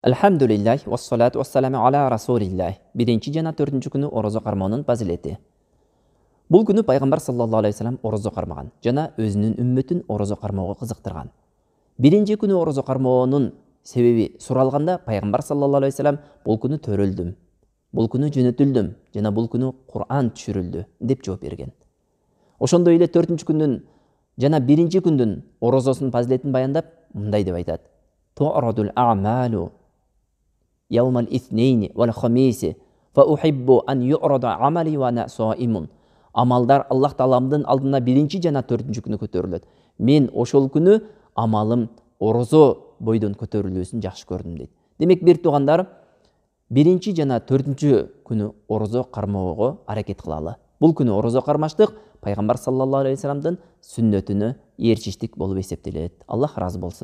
Elhamdülillah ve salatu ve selamu ala Rasulillah. Birinci жана 4-cü günü orozo karmao'nun fazileti. Бұл күні Пайғамбар саллаллаху алейхи вассалам orozo кармаган жана өзүнүн үммөтүн orozo кармоого кызыктырган. Биринчи күнү orozo кармоонун себеби суралганда Пайғамбар саллаллаху алейхи вассалам бул күнү төрөлдүм, бул күнү жөнөтүлдүм жана бул күнү Кур'ан түшүрүлдү деп жооп берген. Ошондой эле 4-cü күндүн жана биринчи күндүн орозосунун фазилетин баяндап мындай деп айтат. Ту'радул a'malu يوم الاثنين والخميس فأحب أن يعرض عملي وأنا صائم. Амалдар Аллах Тааламдын алдына биринчи жана 4-cü күнү көтөрүлөт. Мен ошол күнү амалым орозо бойдон көтөрүлүүсүн жакшы көрдүм дейт. Демек бир туугандар, биринчи жана 4-cü күнү орозо кармоого аракет кылалы. Бул күнү орозо кармаштык Пайгамбар саллаллаху алейхи вассаламдын сүннөтүнө ээрчиштик болуп эсептелет. Аллах ыраазы болсун.